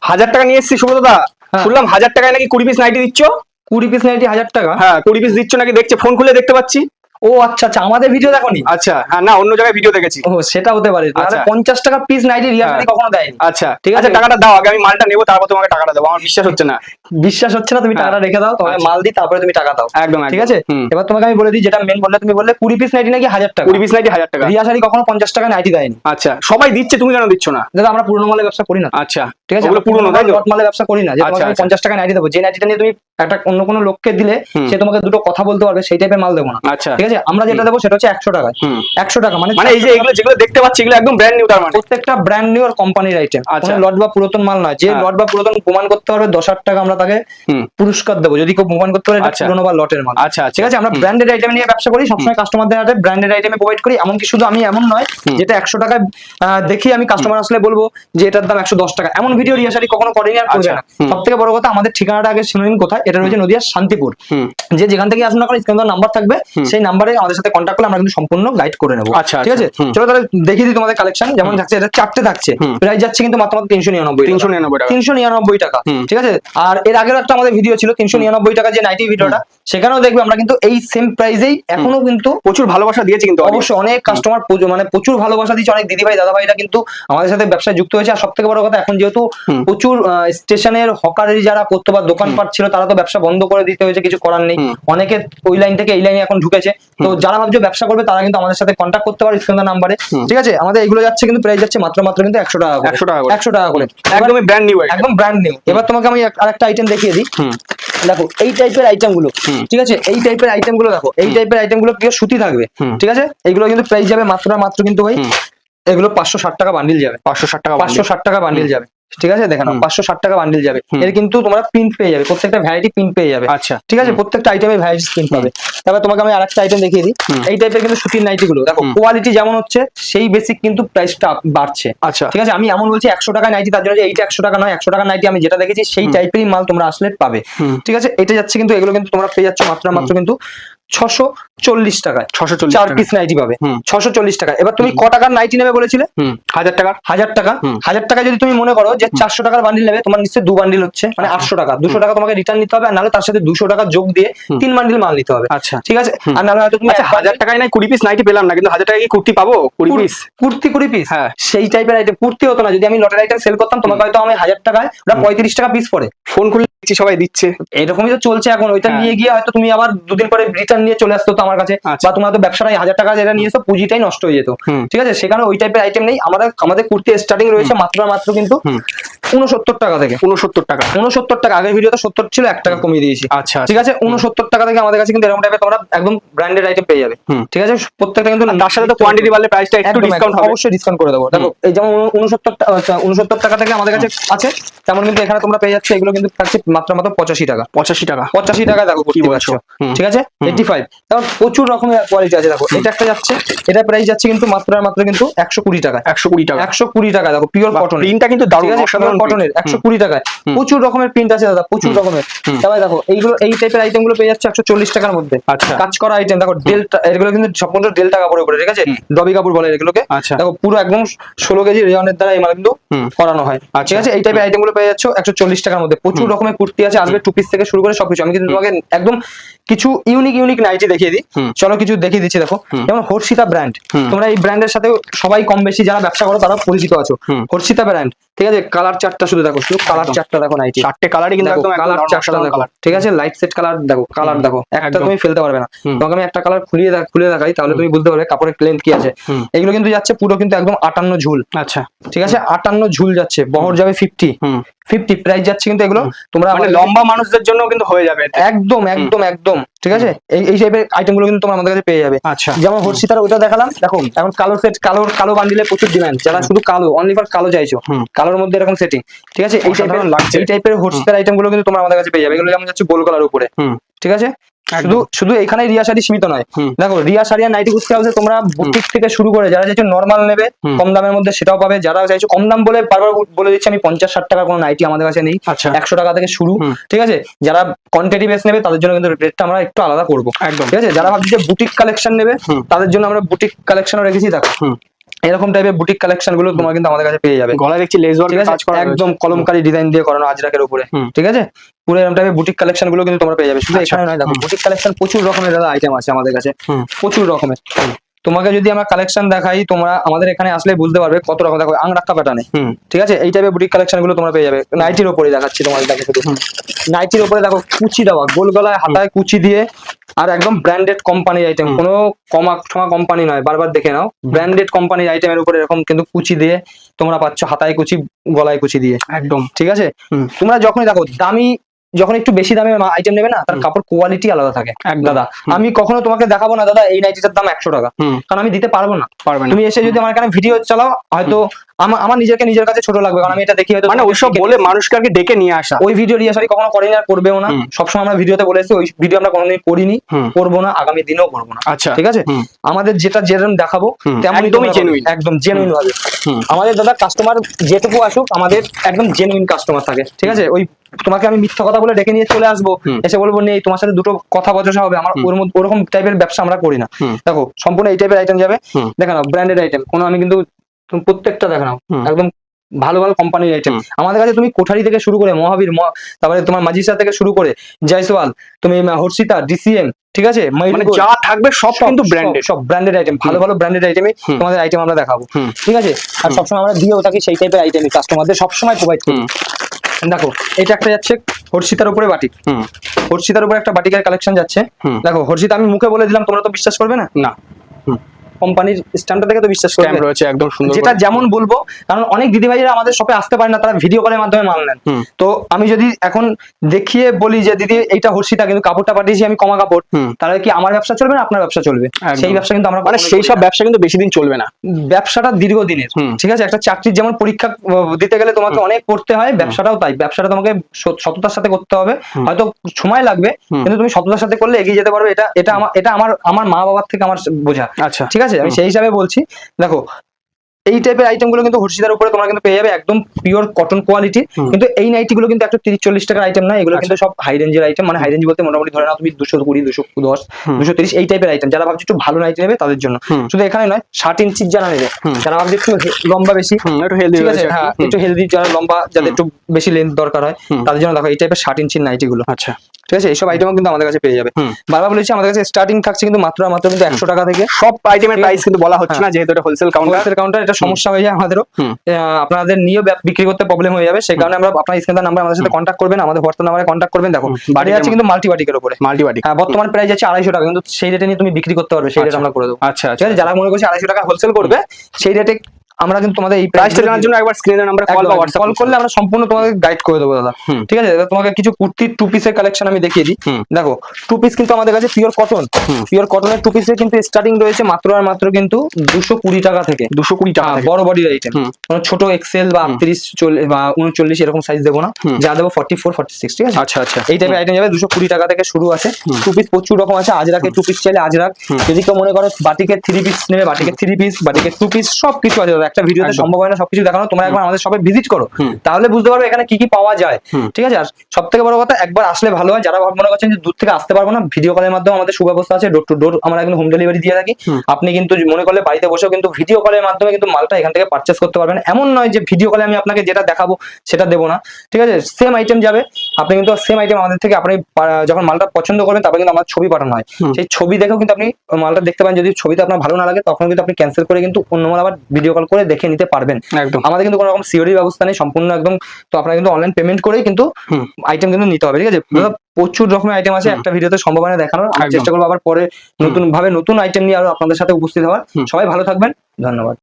1000 টাকা নিয়ে এসেছি সুব্রতদা। শুনলাম 1000 টাকায় নাকি 20 পিস নাইটি দিচ্ছ। 20 পিস নাইটি 1000 টাকা? হ্যাঁ 20 পিস দিচ্ছ নাকি, দেখছে ফোন খুলে দেখতে পাচ্ছি। ও আচ্ছা আচ্ছা, আমাদের ভিডিও দেখোনি? আচ্ছা হ্যাঁ, না অন্য জায়গায় ভিডিও দেখেছি। ও সেটা হতে পারে, তাহলে 50 টাকা পিস নাইটি রিয়া শাড়ি কখনো দেয়নি। আচ্ছা ঠিক আছে, টাকাটা দাও আগে, আমি মালটা নেবো তারপর তোমাকে টাকাটা দেবো। আমার বিশ্বাস হচ্ছে না। বিশ্বাস হচ্ছে না? তুমি টাকাটা রেখে দাও, তোমাকে মাল দিই তারপরে তুমি টাকা দাও। একদম ঠিক আছে। এবার তোমাকে আমি বলে দিই, যেটা মেন বললে, তুমি বললে 20 পিস নাইটি নাকি 1000 টাকা। 20 পিস নাইটি 1000 টাকা। রিয়া শাড়ি কখনো 50 টাকা নাইটি দেয়নি। আচ্ছা সবাই দিচ্ছে, তুমি কেন দিচ্ছ না? দাদা আমরা পুরনো মালের ব্যবসা করি না। আচ্ছা ঠিক আছে, ওগুলো পুরনো তাই তো? লট মালের ব্যবসা করি না যে তোমাকে আমি 50 টাকা নাইটি দেবো। যে নাইটিটা নিয়ে তুমি একটা অন্য কোনো লোককে দিলে সে তোমাকে দুটো কথা বলতে পারবে, সেই টাইপের মাল দেবো না। আচ্ছা ঠিক আছে, আমরা যেটা দেবো সেটা হচ্ছে 100 টাকায়। 100 টাকা মানে এই যে এগুলো যেগুলো দেখতে পাচ্ছি এগুলো একদম ব্র্যান্ড নিউ, তার মানে প্রত্যেকটা ব্র্যান্ড নিউ আর কোম্পানির আইটেম, কোনো লট বা পুরাতন মাল নয়। যে লট বা পুরাতন প্রমাণ করতে পারবে 10,000 টাকা আমরা তাকে পুরস্কার দেবো, যদি কেউ প্রমাণ করতে পারে এটা পুরনো বা লটের মাল। আচ্ছা ঠিক আছে, আমরা ব্র্যান্ডেড আইটেম নিয়ে ব্যবসা করি সবসময়, কাস্টমারদের হাতে ব্র্যান্ডেড আইটেমে প্রোভাইড করি। এমনকি শুধু আমি এমন নয় যেটা 100 টাকায় দেখি আমি কাস্টমার আসলে বলবো যে এটার দাম 110 টাকা, এমন ভিডিও রিয়া শাড়ি কখনো করেনি আর করবে না। সব থেকে বড় কথা, আমাদের ঠিকানাটা আগে শুনে নিন কোথায়। এটা রয়েছে নদিয়ার শান্তিপুর। যে যেখান থেকে আসুন না কারণ স্ক্রিনে নাম্বার থাকবে, সেই নাম্বারে আমাদের সাথে কন্ট্যাক্ট করলে আমরা কিন্তু সম্পূর্ণ গাইড করে নেবো। ঠিক আছে, চলো তাহলে দেখিয়ে দিই তোমাদের কালেকশন। যেমন থাকছে এটা 4টে থাকছে, প্রাইস যাচ্ছে কিন্তু মাত্র 399 টাকা। ঠিক আছে, আর এর আগের একটা আমাদের ভিডিও ছিল 399 টাকা যে নাইটি ভিডিওটা, সেখানেও দেখবে আমরা কিন্তু এই সেম প্রাইসেই এখনো কিন্তু প্রচুর ভালোবাসা দিয়েছি কিন্তু অবশ্যই অনেক কাস্টমার মানে প্রচুর ভালোবাসা দিচ্ছে, অনেক দিদি ভাই দাদা ভাইরা কিন্তু আমাদের সাথে ব্যবসায় যুক্ত হয়েছে। আর সব থেকে বড় কথা, এখন যেহেতু প্রচুর স্টেশনের হকারের যারা করতে বা দোকানপাট ছিল তারা তো ব্যবসা বন্ধ করে দিতে হয়েছে, কিছু করার নেই। অনেকে ওই লাইন থেকে এই লাইনে এখন ঢুকেছে, তো যারা ভাবছে ব্যবসা করবে তারা কিন্তু আমাদের সাথে কন্ট্যাক্ট করতে পারে স্ক্রিনের নাম্বারে। ঠিক আছে, আমাদের এগুলো যাচ্ছে কিন্তু প্রাইস যাচ্ছে মাত্র কিন্তু 100 টাকা করে। 100 টাকা করে একদমই ব্র্যান্ড নিউ, একদম ব্র্যান্ড নিউ। এবার তোমাকে আমি আরেকটা আইটেম দেখিয়ে দিই। দেখো এই টাইপের আইটেম গুলো, ঠিক আছে, এই টাইপের আইটেম গুলো দেখো, এই টাইপের আইটেম গুলো পিওর সুতি থাকবে। ঠিক আছে, এইগুলো কিন্তু প্রাইস যাবে মাত্র কিন্তু ভাই এগুলো 560 টাকা বান্ডিল যাবে। 560 টাকা বান্ডিল যাবে। ঠিক আছে, দেখেন 560 টাকা বান্ডিল যাবে। এর কিন্তু তোমরা প্রিন্ট পেয়ে যাবে, প্রত্যেকটা ভ্যারাইটি প্রিন্ট পেয়ে যাবে। আচ্ছা ঠিক আছে, প্রত্যেকটা আইটেমে ভ্যারাইটি প্রিন্ট পাবে। তারপর তোমাকে আমি আরেকটা আইটেম দেখিয়ে দিই। এই টাইপের কিন্তু সুতির নাইটি গুলো দেখো, কোয়ালিটি যেমন হচ্ছে সেই বেসিক কিন্তু প্রাইসটা বাড়ছে। আচ্ছা ঠিক আছে, আমি এমন বলছি 100 টাকা নাইটি তার জন্য যে এইটা 100 টাকা নয়, 100 টাকা নাইটি আমি যেটা দেখেছি সেই টাইপেরই মাল তোমরা আসলে পাবে। ঠিক আছে, এটা যাচ্ছে কিন্তু এগুলো কিন্তু তোমরা পেয়ে যাচ্ছ মাত্র কিন্তু 640 টাকায় 4 পিস নাইটি পাবে 640 টাকা। এবার তুমি ক টাকার নাইটি নেবে বলেছিলে? 1000 টাকা। 1000 টাকা যদি তুমি মনে করো যে 400 টাকার বান্ডিল নেবে, তোমার নিশ্চয়ই 2 বান্ডিল হচ্ছে মানে 800 টাকা। 200 টাকা তোমাকে রিটার্ন নিতে হবে, আর নাহলে তার সাথে 200 টাকা যোগ দিয়ে 3 বান্ডিল মাল নিতে হবে। আচ্ছা ঠিক আছে, আর নাহলে হয়তো তুমি 1000 টাকায় নাই 20 পিস নাইটি পেলাম না, কিন্তু 1000 টাকায় কি কুর্তি পাবো? 20 পিস কুর্তি পিস, হ্যাঁ সেই টাইপের আইটেম। কুর্তি হতো না, যদি আমি লটের আইটেম সেল করতাম তোমাকে হয়তো আমি 1000 টাকায় ওটা 35 টাকা পিস পড়ে। ফোন খুলে দেখছি সবাই দিচ্ছে, এরকমই তো চলছে এখন। ওইটা নিয়ে গিয়ে হয়তো তুমি আবার দুদিন পরে রিটার্ন নিয়ে চলে আসতো আমার কাছে, বা তোমার তো ব্যবসাটাই 1000 টাকা যেটা নিয়ে এসো পুঁজিটাই নষ্ট হয়ে যেত। ঠিক আছে, সেখানে ওই টাইপের আইটেম নেই। আমাদের কুর্তি স্টার্টিং রয়েছে মাত্র কিন্তু 69 টাকা থেকে। 69 টাকা। আগের ভিডিওতে 70 ছিল, 1 টাকা কমিয়ে দিয়েছি। আচ্ছা ঠিক আছে, 69 টাকা থেকে আমাদের কাছে কিন্তু এরকম টাইপের তোমরা একদম ব্র্যান্ডেড আইটেম পেয়ে যাবে। ঠিক আছে, প্রত্যেকটা কিন্তু তার সাথে তো কোয়ান্টিটি বাড়লে প্রাইসটা একটু ডিসকাউন্ট হবে। অবশ্যই ডিসকাউন্ট করে দেবো। দেখো এই যেমন 69 টাকা থেকে আমাদের কাছে আছে, তেমন কিন্তু এখানে তোমরা পেয়ে যাচ্ছে এগুলো কিন্তু থাকছে মাত্র 85 টাকা। 85 টাকা দেখো কি বলছো। ঠিক আছে, 85। তারপর প্রচুর রকমের কোয়ালিটি আছে। দেখো এটা একটা যাচ্ছে, এটা প্রাইস যাচ্ছে কিন্তু মাত্র কিন্তু 120 টাকা। 120 টাকা দেখো, পিওর কটন। প্রিন্টটা কিন্তু দারুণ, অসাধারণ কটনের 120 টাকায়। প্রচুর রকমের প্রিন্ট আছে দাদা, প্রচুর রকমের। তারপরে দেখো এইগুলো এই টাইপের আইটেম গুলো পেয়ে যাচ্ছে 140 টাকার মধ্যে। কাজ করা আইটেম দেখো, ডেল্টা, এগুলো কিন্তু সম্পূর্ণ ডেল্টা কাপড়ের উপরে। ঠিক আছে, ডবি কাপড় বলে এগুলোকে। দেখো পুরো একদম 16 কেজি রেয়নের দ্বারা এই মাল কিন্তু করানো হয়। ঠিক আছে, এই টাইপের আইটেম গুলো পেয়ে যাচ্ছে 140 টাকার মধ্যে। প্রচুর রকমের কুর্তি আছে, আসবে 2 পিস থেকে শুরু করে সবকিছু। আমি কিন্তু তোমাকে একদম কিছু ইউনিক নাইটি দেখিয়ে দিই। চলো কিছু দেখিয়ে দিচ্ছি। দেখো যেমন হর্ষিতা ব্র্যান্ড, তোমরা এই ব্র্যান্ডের সাথে সবাই কম বেশি যারা ব্যবসা করো তারা পরিচিত আছো। হর্ষিতা ব্র্যান্ড, ঠিক আছে, কালার চারটা শুধু দেখো, শুধু কালার চারটা দেখো নাইটি। 4টে কালারই কিন্তু একদম কালার চারটা দেখো। ঠিক আছে, লাইট সেট কালার দেখো, কালার দেখো, একটা তুমি ফেলতে পারবে না। তোমাকে আমি একটা কালার খুলে দেখাই, তাহলে তুমি বুঝতে পারবে কাপড়ের লেন্থ কি আছে। এগুলো কিন্তু যাচ্ছে পুরো কিন্তু একদম 58 ঝুল। আচ্ছা ঠিক আছে, 58 ঝুল যাচ্ছে, বহর যাবে 50 প্রাইস যাচ্ছে কিন্তু এগুলো তোমরা মানে লম্বা মানুষদের জন্য কিন্তু হয়ে যাবে একদম। ঠিক আছে, এই টাইপের আইটেম গুলো কিন্তু তোমরা আমাদের কাছে পেয়ে যাবে। আচ্ছা, যেমন হর্ষিতার ওটা দেখালাম, দেখো এখন কালো সেট, কালো বান্ডিলে প্রচুর ডিমান্ড, যারা শুধু কালো অনলি ফর কালো চাইছো, কালোর মধ্যে এরকম সেটিং। ঠিক আছে, এই টাইপের হর্ষিতার আইটেম গুলো কিন্তু তোমরা আমাদের কাছে পেয়ে যাবে। এগুলো যেমন যাচ্ছে গোল কালার উপরে। ঠিক আছে, শুধু এখানে রিয়া শাড়ি সীমিত নয়। দেখো রিয়া শাড়ি আর নাইটি কুর্তি হাউসে তোমরা বুটিক থেকে শুরু করে যারা চাইছো নর্মাল নেবে কম দামের মধ্যে সেটাও পাবে। যারা চাইছো কম দাম বলে বারবার বলে দিচ্ছি আমি, 50-60 টাকা কোনো নাইটি আমাদের কাছে নেই। 100 টাকা থেকে শুরু। ঠিক আছে, যারা কোয়ান্টিটি বেস নেবে তাদের জন্য কিন্তু রেটটা আমরা একটু আলাদা করবো। একদম ঠিক আছে, যারা ভাবছি যে বুটিক কালেকশন নেবে তাদের জন্য আমরা বুটিক কালেকশনও রেখেছি। দেখো এরকম টাইপের বুটিক কালেকশন গুলো তোমার কিন্তু আমাদের কাছে পেয়ে যাবে। গলায় দেখছি লেস ঠিক ওয়ার্কের আছে, কাজ করা একদম কলমকারী ডিজাইন দিয়ে করানো আজরাকের উপরে। ঠিক আছে, পুরো এরকম টাইপের বুটিক কালেকশন গুলো কিন্তু তোমরা পেয়ে যাবে। শুধু এখানে নয়, দেখো বুটিক কালেকশন প্রচুর রকমের দাদা আইটেম আছে আমাদের কাছে, প্রচুর রকমের। তোমাকে যদি আমরা কালেকশন দেখাই, তোমরা আমাদের এখানে আসলে বুঝতে পারবে কত রকম। দেখো আংরাক্কা প্যাটার্নে, ঠিক আছে, এই টাইপের বুটিক কালেকশন গুলো তোমরা পেয়ে যাবে। নাইটির উপরে দেখাচ্ছি তোমাদের, দেখো শুধু নাইটির উপরে দেখো কুচি দেওয়া, গোল গলায় হাতায় কুচি দিয়ে, আর একদম ব্র্যান্ডেড কোম্পানির আইটেম, কোনো কমা ঠমা কোম্পানি নয়, বারবার দেখে নাও। ব্র্যান্ডেড কোম্পানির আইটেমের উপরে এরকম কিন্তু কুচি দিয়ে তোমরা পাচ্ছ, হাতায় কুচি গলায় কুচি দিয়ে একদম। ঠিক আছে, তোমরা যখনই দেখো দামি, যখন একটু বেশি দামের আইটেম নেবে না, তার কাপড় কোয়ালিটি আলাদা থাকে দাদা। আমি কখনো তোমাকে দেখাবো না দাদা এই নাইটিটার দাম 100 টাকা, কারণ আমি দিতে পারবো না। তুমি এসে যদি আমার এখানে ভিডিও চালাও, হয়তো আমার নিজের কাছে ছোট লাগবে, কারণ আমি এটা দেখি হয়তো, মানে ওইসব বলে মানুষকে আর কি ডেকে নিয়ে আসা। ওই ভিডিও রিহার্সালি কখনো করিনি আর করবেও না। সবসময় আমরা ভিডিওতে বলে এসেছি, ওই ভিডিও আমরা কোনোদিন করিনি, করবো না, আগামী দিনেও করবো না। আচ্ছা, ঠিক আছে, আমাদের যেটা যেরকম দেখাবো তেমনই একদম জেনুইন ভাবে। আমাদের দাদা কাস্টমার যেটুকু আসুক, আমাদের একদম জেনুইন কাস্টমার থাকে। ঠিক আছে, ওই তোমাকে আমি মিথ্যা কথা বলে ডেকে নিয়ে চলে আসবো, এসে বলবো নেই তোমার সাথে দুটো কথা বচসা হবে, আমার ওর মধ্যে ওরকম টাইপের ব্যবসা আমরা করি না। দেখো সম্পূর্ণ এই টাইপের আইটেম যাবে, দেখে নাও ব্র্যান্ডেড আইটেম, কোনো আমি কিন্তু প্রত্যেকটা দেখে নাও একদম ভালো ভালো কোম্পানির আইটেম আমাদের কাছে। তুমি কোঠারি থেকে শুরু করে মহাবীর, তারপরে তোমার মাজিস্ট্রা থেকে শুরু করে জয়সওয়াল, তুমি হর্ষিতা, ডিসিএম, ঠিক আছে, মানে যা থাকবে সব কিন্তু ব্র্যান্ডেড, সব ব্র্যান্ডেড আইটেম, ভালো ভালো ব্র্যান্ডেড আইটেমই তোমাদের আইটেম আমরা দেখাবো। ঠিক আছে, আর সবসময় আমরা দিয়েও থাকি সেই টাইপের আইটেমই কাস্টমারদের সবসময় প্রোভাইড করি। দেখো এটা একটা যাচ্ছে হর্ষিতার উপরে বাটিক, হর্ষিতার উপরে একটা বাটিকের কালেকশন যাচ্ছে। দেখো হর্ষিতা আমি মুখে বলে দিলাম, তোমরা তো বিশ্বাস করবে না। না, কোম্পানির স্ট্যাম্পটা দেখে তো বিশ্বাস করবে, রয়েছে একদম সুন্দর, যেটা যেমন বলবো। কারণ অনেক দিদি ভাইরা আমাদের শপে আসতে পারে না, তারা ভিডিও কলের মাধ্যমে মাল নেন। তো আমি যদি এখন দেখিয়ে বলি যে দিদি এইটা হর্ষিতা, কিন্তু কাপড়টা পাঠিয়েছি আমি কমা কাপড়, তাহলে কি আমার ব্যবসা চলবে না আপনার ব্যবসা চলবে? সেই ব্যবসা কিন্তু আমরা, মানে সেই সব ব্যবসা কিন্তু বেশি দিন চলবে না, ব্যবসাটা দীর্ঘদিনের। ঠিক আছে, একটা চাকরির যেমন পরীক্ষা দিতে গেলে তোমাকে অনেক পড়তে হয়, ব্যবসাটাও তাই। ব্যবসাটা তোমাকে সততার সাথে করতে হবে, হয়তো সময় লাগবে, কিন্তু তুমি সততার সাথে করলে এগিয়ে যেতে পারবে। এটা আমার মা বাবার থেকে আমার বোঝা। আচ্ছা, ঠিক আছে, আমি সেই হিসাবে বলছি। দেখো এই টাইপের আইটেম গুলো কিন্তু হর্ষিতার উপরে তোমরা কিন্তু পেয়ে যাবে, একদম পিওর কটন কোয়ালিটি। কিন্তু এই নাইটি গুলো কিন্তু 130-40 টাকার আইটেম না, এগুলো কিন্তু সব হাই রেঞ্জের আইটেম। মানে হাই রেঞ্জ বলতে মোটামুটি ধরে নাও তুমি 220, 210, 230 এই টাইপের আইটেম। যারা ভাবছে একটু ভালো নাইটি নেবে তাদের জন্য, শুধু এখানে নয়, 60 ইঞ্চির যারা নেবে, যারা ভাবছে একটু লম্বা বেশি, একটু হেলদি, হ্যাঁ একটু হেলদি, যারা লম্বা, যাদের একটু বেশি লেন্থ দরকার হয়, তাদের জন্য দেখো এই টাইপের 60 ইঞ্চির নাইটি গুলো। আচ্ছা, ঠিক আছে, এইসব আইটেমও কিন্তু আমাদের কাছে পেয়ে যাবে। বারবার বলেছি আমাদের কাছে স্টার্টিং থাকছে কিন্তু মাত্র কিন্তু 100 টাকা থেকে। সব আইটেমের প্রাইস কিন্তু বলা হচ্ছে না, যেহেতু এটা হোলসেল কাউন্টার, এটা সমস্যা হয়ে যায় আমাদেরও, আপনাদের নিয়ে বিক্রি করতে প্রবলেম হয়ে যাবে। সেই কারণে আমরা আপনার স্ক্রিনের নাম্বার আমাদের সাথে কন্ট্যাক্ট করবেন, আমাদের হোয়াটসঅ্যাপ নাম্বারে কন্ট্যাক্ট করবেন। দেখো বাড়ি আছে কিন্তু মাল্টি বাটিকের উপরে, হ্যাঁ বর্তমান প্রাইস আছে 250 টাকা, কিন্তু সেই রেটে নিয়ে তুমি বিক্রি করতে পারবে, সেই রেট আমরা করে দেবো। আচ্ছা, ঠিক আছে, যারা মনে করছে 250 টাকা হোলসেল করবে, সেই রেটে আমরা কিন্তু তোমাদের এই প্রাইসটা জানার জন্য একবার স্ক্রিনের নাম্বারে কল বা হোয়াটসঅ্যাপ কল করলে আমরা সম্পূর্ণ তোমাদের গাইড করে দেবো দাদা। ঠিক আছে, তোমাকে কিছু কুর্তির 2 পিসের কালেকশন আমি দেখিয়ে দিই। দেখো 2 পিস কিন্তু আমাদের কাছে পিওর কটনের 2 পিসের কিন্তু স্টার্টিং রয়েছে মাত্র আর মাত্র কিন্তু 220 টাকা থেকে। 220 টাকা, বড় বডির আইটেম, ছোট এক্সেল বা 38, 40 বা 39 এরকম সাইজ দেবো না, যা দেবো 44, 46। ঠিক আছে, আচ্ছা আচ্ছা, এই টাইপের আইটেম যাবে 220 টাকা থেকে শুরু আছে। 2 পিস প্রচুর রকম আছে, আজরাকের 2 পিস চাইলে আজরাক, যদি কেউ মনে করে বাটিকের 3 পিস নেবে, বাটিকের 3 পিস, বাটিকের 2 পিস, সবকিছু আছে। একটা ভিডিওতে সম্ভব হয় না সবকিছু দেখানো, তোমরা একবার আমাদের শপে ভিজিট করো, তাহলে বুঝতে পারবে এখানে কি কি পাওয়া যায়। ঠিক আছে, আর সব থেকে বড় কথা একবার আসলে ভালো হয়। যারা মনে করছেন যে দূর থেকে আসতে পারবো না, ভিডিও কলের মাধ্যমে আমাদের সুব্যবস্থা আছে, ডোর টু ডোর আমরা একদম হোম ডেলিভারি দিয়ে থাকি। আপনি কিন্তু মনে করলে বাড়িতে বসেও কিন্তু ভিডিও কলের মাধ্যমে কিন্তু মালটা এখান থেকে পারচেস করতে পারবেন। এমন নয় যে ভিডিও কলে আমি আপনাকে যেটা দেখাবো সেটা দেবো না। ঠিক আছে, সেম আইটেম যাবে, আপনি কিন্তু সেম আইটেম আমাদের থেকে আপনি যখন মালটা পছন্দ করবেন, তারপরে কিন্তু আমার ছবি পাঠানো হয়, সেই ছবি দেখেও কিন্তু আপনি মালটা দেখতে পারেন। যদি ছবিতে আপনার ভালো না লাগে, তখন কিন্তু আপনি ক্যান্সেল করে কিন্তু অন্য মাল আবার ভিডিও কল করে দেখে নিতে পারবেন। আমাদের কিন্তু কোনো রকম সিওরি ব্যবস্থা নেই, সম্পূর্ণ একদম। তো আপনারা কিন্তু অনলাইন পেমেন্ট করেই কিন্তু আইটেম কিন্তু নিতে হবে। ঠিক আছে, প্রচুর রকমের আইটেম আছে, একটা ভিডিওতে সম্ভব হয় না দেখানোর। চেষ্টা করবো আবার পরে নতুন আইটেম নিয়ে আরো আপনাদের সাথে উপস্থিত হওয়ার। সবাই ভালো থাকবেন, ধন্যবাদ।